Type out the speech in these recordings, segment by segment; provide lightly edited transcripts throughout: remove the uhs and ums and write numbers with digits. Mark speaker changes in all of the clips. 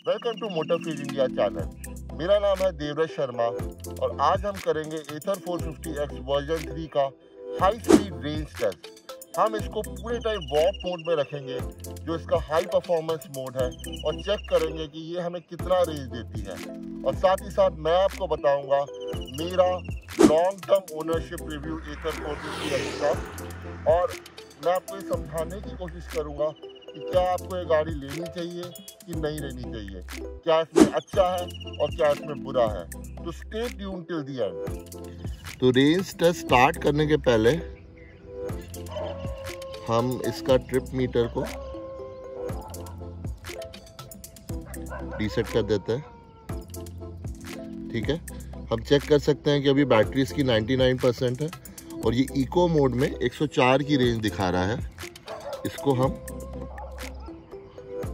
Speaker 1: Welcome to Motor Field India channel. मेरा नाम है देवराज शर्मा और आज हम करेंगे एथर 450X वर्जन 3 का हाई स्पीड रेंज टेस्ट। हम इसको पूरे टाइम वॉक मोड में रखेंगे जो इसका हाई परफॉर्मेंस मोड है और चेक करेंगे कि ये हमें कितना रेंज देती है। और साथ ही साथ मैं आपको बताऊंगा मेरा लॉन्ग टर्म ओनरशिप रिव्यू एथर 450X का, और मैं आपको ये समझाने की कोशिश करूंगा कि क्या आपको ये गाड़ी लेनी चाहिए कि नहीं लेनी चाहिए, क्या इसमें अच्छा है और क्या इसमें बुरा है। तो stay tuned till the end. तो रेंज टेस्ट स्टार्ट करने के पहले हम इसका ट्रिप मीटर को रीसेट कर देते हैं। ठीक है, हम चेक कर सकते हैं कि अभी बैटरी इसकी 99% है और ये इको मोड में 104 की रेंज दिखा रहा है। इसको हम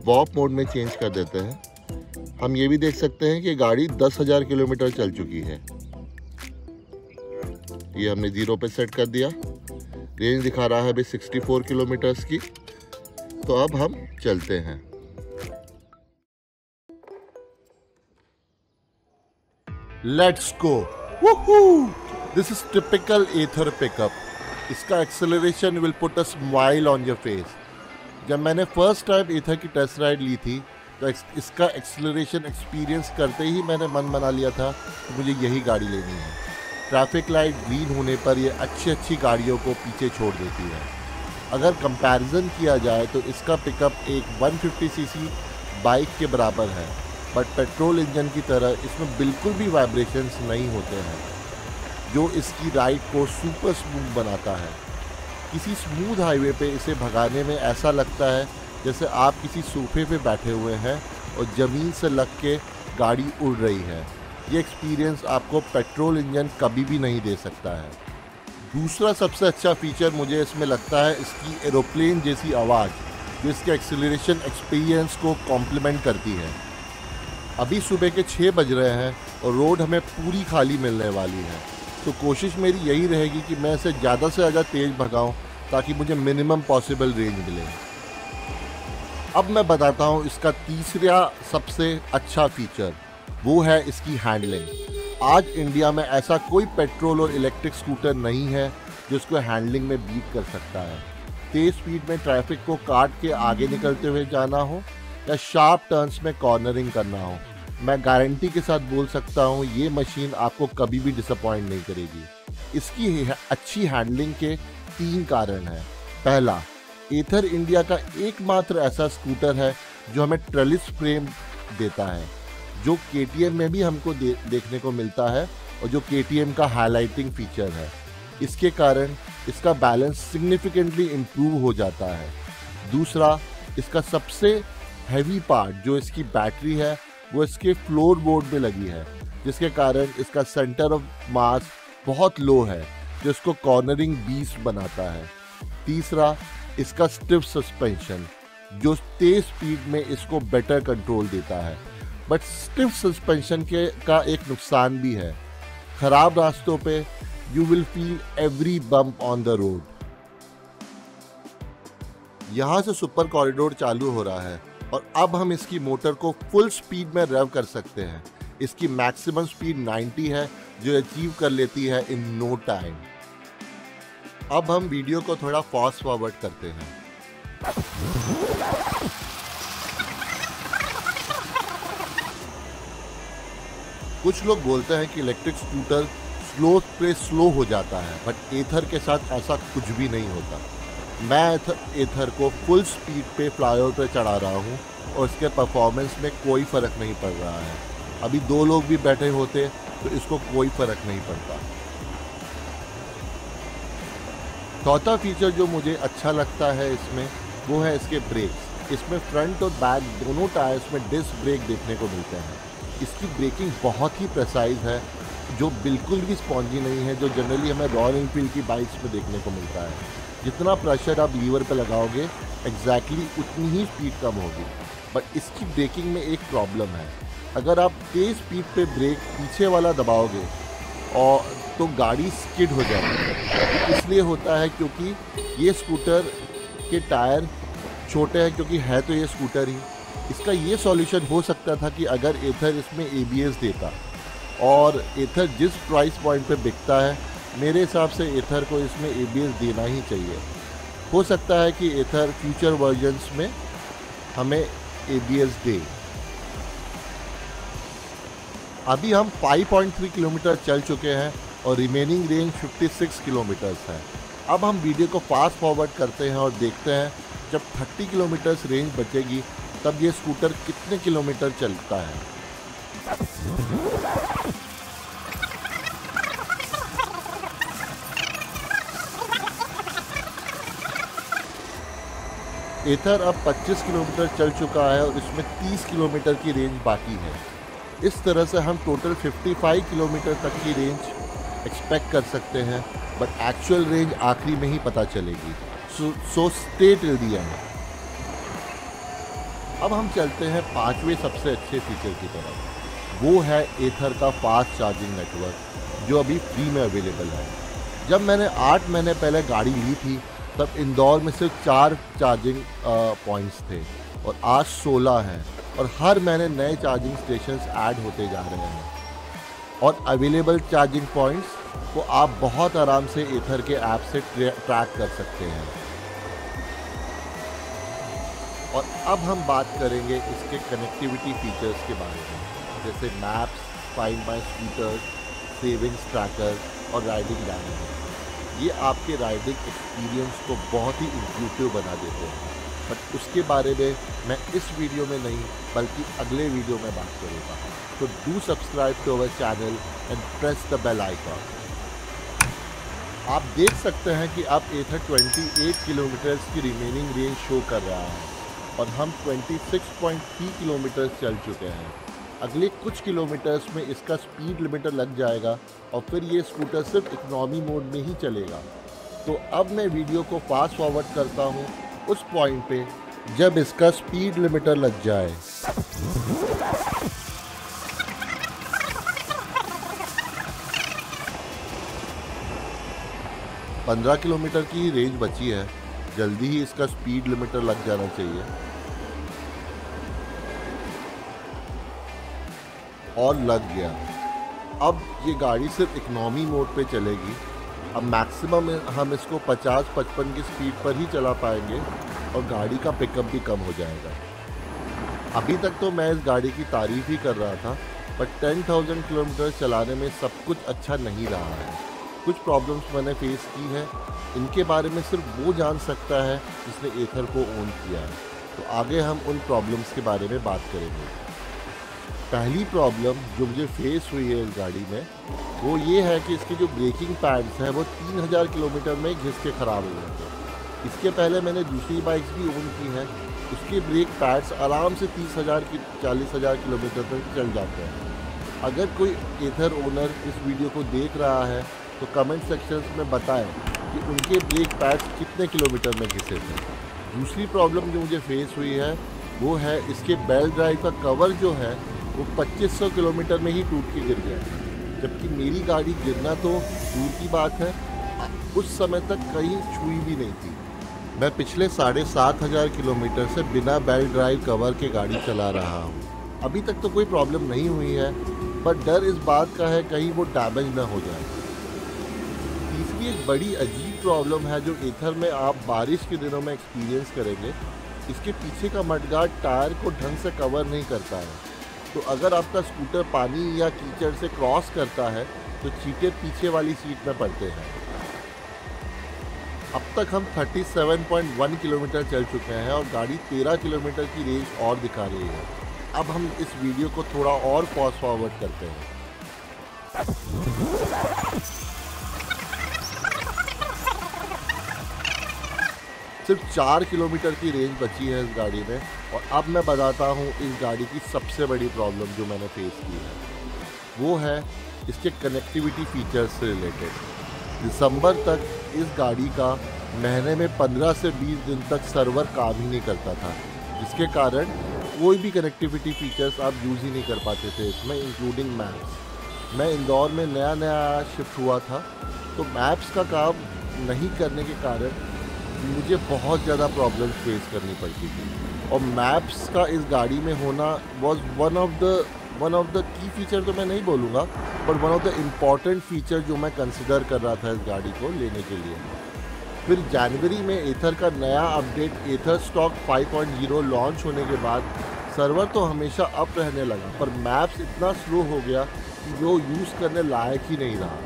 Speaker 1: वॉक मोड में चेंज कर देते हैं। हम ये भी देख सकते हैं कि गाड़ी 10,000 किलोमीटर चल चुकी है। ये हमने 0 पे सेट कर दिया। रेंज दिखा रहा है अभी 64 किलोमीटर्स की। तो अब हम चलते हैं। Let's go. This is typical Ather pickup. इसका acceleration will put a smile on your face. जब मैंने फर्स्ट टाइम एथर की टेस्ट राइड ली थी तो इसका एक्सेलरेशन एक्सपीरियंस करते ही मैंने मन बना लिया था कि मुझे यही गाड़ी लेनी है। ट्रैफिक लाइट ग्रीन होने पर ये अच्छी गाड़ियों को पीछे छोड़ देती है। अगर कंपैरिजन किया जाए तो इसका पिकअप एक 150 सीसी बाइक के बराबर है, बट पेट्रोल इंजन की तरह इसमें बिल्कुल भी वाइब्रेशंस नहीं होते हैं, जो इसकी राइड को सुपर स्मूथ बनाता है। किसी स्मूथ हाईवे पे इसे भगाने में ऐसा लगता है जैसे आप किसी सोफे पे बैठे हुए हैं और ज़मीन से लग के गाड़ी उड़ रही है। ये एक्सपीरियंस आपको पेट्रोल इंजन कभी भी नहीं दे सकता है। दूसरा सबसे अच्छा फीचर मुझे इसमें लगता है इसकी एरोप्लेन जैसी आवाज़, जो इसके एक्सीलरेशन एक्सपीरियंस को कॉम्प्लीमेंट करती है। अभी सुबह के 6 बज रहे हैं और रोड हमें पूरी खाली मिलने वाली है, तो कोशिश मेरी यही रहेगी कि मैं इसे ज़्यादा से ज़्यादा तेज़ भगाऊं ताकि मुझे मिनिमम पॉसिबल रेंज मिले। अब मैं बताता हूं इसका तीसरा सबसे अच्छा फीचर, वो है इसकी हैंडलिंग। आज इंडिया में ऐसा कोई पेट्रोल और इलेक्ट्रिक स्कूटर नहीं है जो इसको हैंडलिंग में बीट कर सकता है। तेज़ स्पीड में ट्रैफिक को काट के आगे निकलते हुए जाना हो या शार्प टर्न्स में कॉर्नरिंग करना हो, मैं गारंटी के साथ बोल सकता हूँ ये मशीन आपको कभी भी डिसअपॉइंट नहीं करेगी। इसकी अच्छी हैंडलिंग के 3 कारण हैं। पहला, एथर इंडिया का एकमात्र ऐसा स्कूटर है जो हमें ट्रेलिस फ्रेम देता है, जो KTM में भी हमको देखने को मिलता है और जो KTM का हाईलाइटिंग फीचर है। इसके कारण इसका बैलेंस सिग्निफिकेंटली इम्प्रूव हो जाता है। दूसरा, इसका सबसे हैवी पार्ट जो इसकी बैटरी है वो इसके फ्लोर बोर्ड में लगी है, जिसके कारण इसका सेंटर ऑफ मास बहुत लो है, जो इसको कॉर्नरिंग बीस्ट बनाता है। तीसरा, इसका स्टिफ सस्पेंशन जो तेज स्पीड में इसको बेटर कंट्रोल देता है। बट स्टिफ सस्पेंशन का एक नुकसान भी है। खराब रास्तों पे you will feel every bump on the road. यहाँ से सुपर कॉरिडोर चालू हो रहा है और अब हम इसकी मोटर को फुल स्पीड में रेव कर सकते हैं। इसकी मैक्सिमम स्पीड 90 है, जो अचीव कर लेती है इन नो टाइम। अब हम वीडियो को थोड़ा फास्ट फॉरवर्ड करते हैं। कुछ लोग बोलते हैं कि इलेक्ट्रिक स्कूटर स्लो पे स्लो हो जाता है, बट एथर के साथ ऐसा कुछ भी नहीं होता। मैं एथर को फुल स्पीड पे फ्लाईओवर पे चढ़ा रहा हूँ और इसके परफॉर्मेंस में कोई फ़र्क नहीं पड़ रहा है। अभी 2 लोग भी बैठे होते तो इसको कोई फ़र्क नहीं पड़ता। चौथा फीचर जो मुझे अच्छा लगता है इसमें, वो है इसके ब्रेक्स। इसमें फ्रंट और बैक दोनों टायर्स में डिस्क ब्रेक देखने को मिलते हैं। इसकी ब्रेकिंग बहुत ही प्रिसाइज है, जो बिल्कुल भी स्पॉन्जी नहीं है, जो जनरली हमें रॉयल एनफील्ड की बाइक्स में देखने को मिलता है। जितना प्रेशर आप लीवर पे लगाओगे एग्जैक्टली उतनी ही स्पीड कम होगी। बट इसकी ब्रेकिंग में एक प्रॉब्लम है। अगर आप तेज़ स्पीड पे ब्रेक पीछे वाला दबाओगे और तो गाड़ी स्किड हो जाती है। इसलिए होता है क्योंकि ये स्कूटर के टायर छोटे हैं, क्योंकि है तो ये स्कूटर ही, इसका ये सॉल्यूशन हो सकता था कि अगर एथर इसमें ABS देता, और एथर जिस प्राइस पॉइंट पे बिकता है मेरे हिसाब से एथर को इसमें ABS देना ही चाहिए। हो सकता है कि एथर फ्यूचर वर्जन्स में हमें ABS दे। अभी हम 5.3 किलोमीटर चल चुके हैं और रिमेनिंग रेंज 56 किलोमीटर्स है। अब हम वीडियो को फास्ट फॉरवर्ड करते हैं और देखते हैं जब 30 किलोमीटर्स रेंज बचेगी तब ये स्कूटर कितने किलोमीटर चलता है। एथर अब 25 किलोमीटर चल चुका है और इसमें 30 किलोमीटर की रेंज बाकी है। इस तरह से हम टोटल 55 किलोमीटर तक की रेंज एक्सपेक्ट कर सकते हैं, बट एक्चुअल रेंज आखिरी में ही पता चलेगी। So stay till the end. अब हम चलते हैं पांचवें सबसे अच्छे फीचर की तरफ। वो है एथर का फास्ट चार्जिंग नेटवर्क जो अभी फ्री में अवेलेबल है। जब मैंने 8 महीने पहले गाड़ी ली थी तब इंदौर में सिर्फ 4 चार्जिंग पॉइंट्स थे और आज 16 हैं और हर महीने नए चार्जिंग स्टेशंस ऐड होते जा रहे हैं। और अवेलेबल चार्जिंग पॉइंट्स को आप बहुत आराम से एथर के ऐप से ट्रैक कर सकते हैं। और अब हम बात करेंगे इसके कनेक्टिविटी फीचर्स के बारे में, जैसे maps, find my scooters, savings tracker और राइडिंग डायनेमिक्स। ये आपके राइडिंग एक्सपीरियंस को बहुत ही इंट्यूटिव बना देते हैं, बट उसके बारे में मैं इस वीडियो में नहीं बल्कि अगले वीडियो में बात करूँगा। तो do subscribe to our channel and press the bell icon. आप देख सकते हैं कि अब एथर 28 किलोमीटर्स की रिमेनिंग रेंज शो कर रहा है और हम 26.3 किलोमीटर्स चल चुके हैं। अगले कुछ किलोमीटर्स में इसका स्पीड लिमिटर लग जाएगा और फिर ये स्कूटर सिर्फ इकोनॉमी मोड में ही चलेगा। तो अब मैं वीडियो को फास्ट फॉरवर्ड करता हूँ उस पॉइंट पे जब इसका स्पीड लिमिटर लग जाए। — 15 किलोमीटर की रेंज बची है, जल्दी ही इसका स्पीड लिमिटर लग जाना चाहिए। और लग गया। अब ये गाड़ी सिर्फ इकोनॉमी मोड पे चलेगी। अब मैक्सिमम हम इसको 50-55 की स्पीड पर ही चला पाएंगे और गाड़ी का पिकअप भी कम हो जाएगा। अभी तक तो मैं इस गाड़ी की तारीफ ही कर रहा था, बट 10,000 किलोमीटर चलाने में सब कुछ अच्छा नहीं रहा है। कुछ प्रॉब्लम्स मैंने फेस की है, इनके बारे में सिर्फ वो जान सकता है जिसने एथर को ओन किया है। तो आगे हम उन प्रॉब्लम्स के बारे में बात करेंगे। पहली प्रॉब्लम जो मुझे फेस हुई है इस गाड़ी में वो ये है कि इसके जो ब्रेकिंग पैड्स हैं वो 3000 किलोमीटर में घिस के ख़राब हो गए थे। इसके पहले मैंने दूसरी बाइक्स भी ओन की हैं, उसके ब्रेक पैड्स आराम से 30,000 की 40,000 किलोमीटर तक चल जाते हैं। अगर कोई एथर ओनर इस वीडियो को देख रहा है तो कमेंट सेक्शंस में बताएं कि उनके ब्रेक पैड्स कितने किलोमीटर में घिसे थे। दूसरी प्रॉब्लम जो मुझे फेस हुई है वो है इसके बेल्ट ड्राइव का कवर जो है वो 2500 किलोमीटर में ही टूट के गिर गया, जबकि मेरी गाड़ी गिरना तो दूर की बात है, उस समय तक कहीं छुई भी नहीं थी। मैं पिछले 7,500 किलोमीटर से बिना बेल्ट ड्राइव कवर के गाड़ी चला रहा हूँ। अभी तक तो कोई प्रॉब्लम नहीं हुई है, पर डर इस बात का है कहीं वो डैमेज ना हो जाए। तीसरी एक बड़ी अजीब प्रॉब्लम है जो एथर में आप बारिश के दिनों में एक्सपीरियंस करेंगे। इसके पीछे का मडगार्ड टायर को ढंग से कवर नहीं करता है, तो अगर आपका स्कूटर पानी या कीचड़ से क्रॉस करता है तो चीटे पीछे वाली सीट में पड़ते हैं। अब तक हम 37.1 किलोमीटर चल चुके हैं और गाड़ी 13 किलोमीटर की रेंज और दिखा रही है। अब हम इस वीडियो को थोड़ा और फास्ट फॉरवर्ड करते हैं। सिर्फ 4 किलोमीटर की रेंज बची है इस गाड़ी में और अब मैं बताता हूँ इस गाड़ी की सबसे बड़ी प्रॉब्लम जो मैंने फेस की है, वो है इसके कनेक्टिविटी फीचर्स से रिलेटेड। दिसंबर तक इस गाड़ी का महीने में 15 से 20 दिन तक सर्वर काम ही नहीं करता था, जिसके कारण कोई भी कनेक्टिविटी फीचर्स आप यूज़ ही नहीं कर पाते थे इसमें, इंक्लूडिंग मैप्स। मैं इंदौर में नया शिफ्ट हुआ था, तो मैप्स का काम नहीं करने के कारण मुझे बहुत ज़्यादा प्रॉब्लम्स फेस करनी पड़ती थी। और मैप्स का इस गाड़ी में होना was one of the key feature तो मैं नहीं बोलूँगा, but one of the important feature जो मैं कंसिडर कर रहा था इस गाड़ी को लेने के लिए। फिर जनवरी में एथर का नया अपडेट एथर स्टॉक 5.0 लॉन्च होने के बाद सर्वर तो हमेशा अप रहने लगा, पर मैप्स इतना स्लो हो गया कि वो यूज़ करने लायक ही नहीं रहा।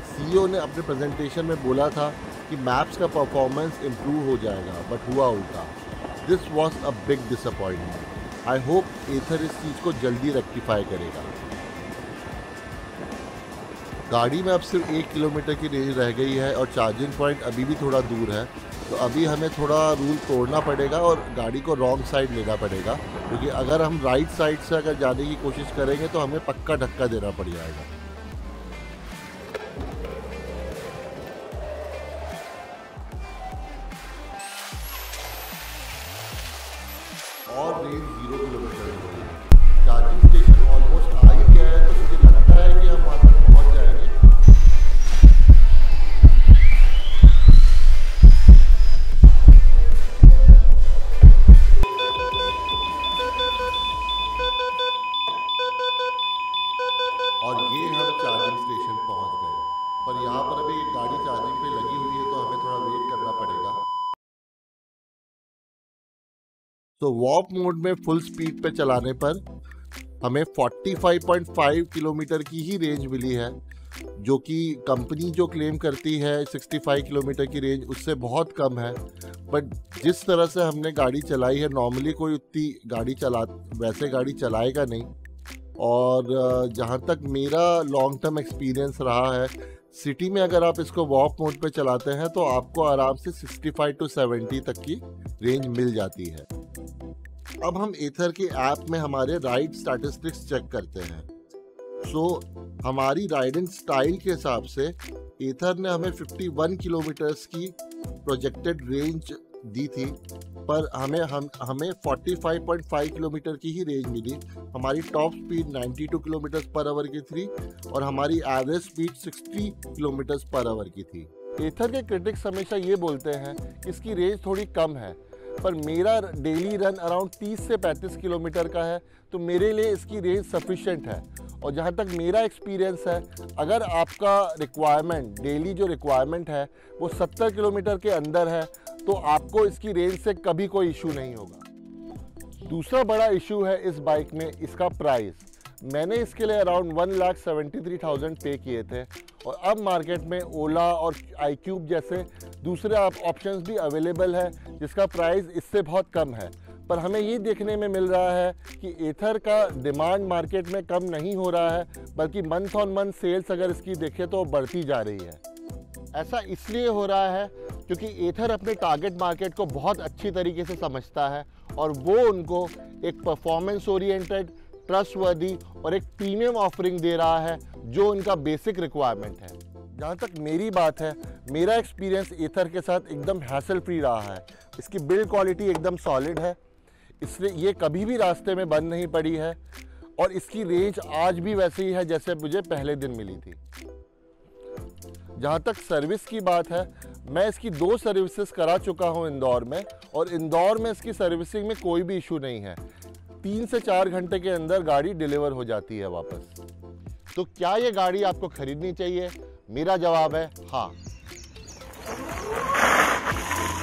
Speaker 1: सीईओ ने अपने प्रेजेंटेशन में बोला था कि मैप्स का परफॉर्मेंस इम्प्रूव हो जाएगा, बट हुआ उल्टा। This was a big disappointment. I hope Ather इस चीज़ को जल्दी रेक्टिफाई करेगा। गाड़ी में अब सिर्फ 1 किलोमीटर की रेंज रह गई है और चार्जिंग पॉइंट अभी भी थोड़ा दूर है, तो अभी हमें थोड़ा रूल तोड़ना पड़ेगा और गाड़ी को रॉन्ग साइड लेना पड़ेगा, क्योंकि अगर हम राइट साइड से अगर जाने की कोशिश करेंगे तो हमें पक्का धक्का देना पड़ जाएगा। और रेंज 0 किलोमीटर हो गई है। चार्जिंग स्टेशन ऑलमोस्ट आ ही गया है, तो मुझे लगता है कि हम वहाँ तक पहुँच जाएंगे। और ये हम चार्जिंग स्टेशन पहुँच गए, पर यहाँ पर अभी एक गाड़ी चार्जिंग पे लगी हुई है, तो हमें थोड़ा वेट करना पड़ेगा। तो वॉक मोड में फुल स्पीड पे चलाने पर हमें 45.5 किलोमीटर की ही रेंज मिली है, जो कि कंपनी जो क्लेम करती है 65 किलोमीटर की रेंज उससे बहुत कम है। बट जिस तरह से हमने गाड़ी चलाई है, नॉर्मली कोई उतनी वैसे गाड़ी चलाएगा नहीं। और जहाँ तक मेरा लॉन्ग टर्म एक्सपीरियंस रहा है, सिटी में अगर आप इसको वॉक मोड पे चलाते हैं तो आपको आराम से 65 to 70 तक की रेंज मिल जाती है। अब हम एथर के ऐप में हमारे राइड स्टैटिस्टिक्स चेक करते हैं। हमारी राइडिंग स्टाइल के हिसाब से एथर ने हमें 51 किलोमीटर्स की प्रोजेक्टेड रेंज दी थी, पर हमें 45.5 किलोमीटर की ही रेंज मिली। हमारी top speed 92 kilometre per hour की थी और हमारी average speed 60 kilometre per hour की थी। एथर के क्रिटिक्स हमेशा ये बोलते हैं कि इसकी रेंज थोड़ी कम है, पर मेरा डेली रन अराउंड 30 से 35 किलोमीटर का है, तो मेरे लिए इसकी रेंज सफिशिएंट है। और जहाँ तक मेरा एक्सपीरियंस है, अगर आपका रिक्वायरमेंट डेली जो रिक्वायरमेंट है वो 70 किलोमीटर के अंदर है, तो आपको इसकी रेंज से कभी कोई इशू नहीं होगा। दूसरा बड़ा इशू है इस बाइक में इसका प्राइस। मैंने इसके लिए अराउंड 1,73,000 पे किए थे, और अब मार्केट में ओला और iQube जैसे दूसरे ऑप्शंस भी अवेलेबल है जिसका प्राइस इससे बहुत कम है। पर हमें ये देखने में मिल रहा है कि एथर का डिमांड मार्केट में कम नहीं हो रहा है, बल्कि मंथ ऑन मंथ सेल्स अगर इसकी देखें तो बढ़ती जा रही है। ऐसा इसलिए हो रहा है क्योंकि एथर अपने टारगेट मार्केट को बहुत अच्छी तरीके से समझता है, और वो उनको एक परफॉर्मेंस ओरिएंटेड, ट्रस्टवर्दी और एक प्रीमियम ऑफरिंग दे रहा है जो उनका बेसिक रिक्वायरमेंट है। जहाँ तक मेरी बात है, मेरा एक्सपीरियंस एथर के साथ एकदम हैसल फ्री रहा है। इसकी बिल्ड क्वालिटी एकदम सॉलिड है, इसलिए ये कभी भी रास्ते में बंद नहीं पड़ी है, और इसकी रेंज आज भी वैसी ही है जैसे मुझे पहले दिन मिली थी। जहाँ तक सर्विस की बात है, मैं इसकी 2 सर्विसेज करा चुका हूँ इंदौर में, और इंदौर में इसकी सर्विसिंग में कोई भी इशू नहीं है। 3 से 4 घंटे के अंदर गाड़ी डिलीवर हो जाती है वापस। तो क्या ये गाड़ी आपको खरीदनी चाहिए? मेरा जवाब है हाँ।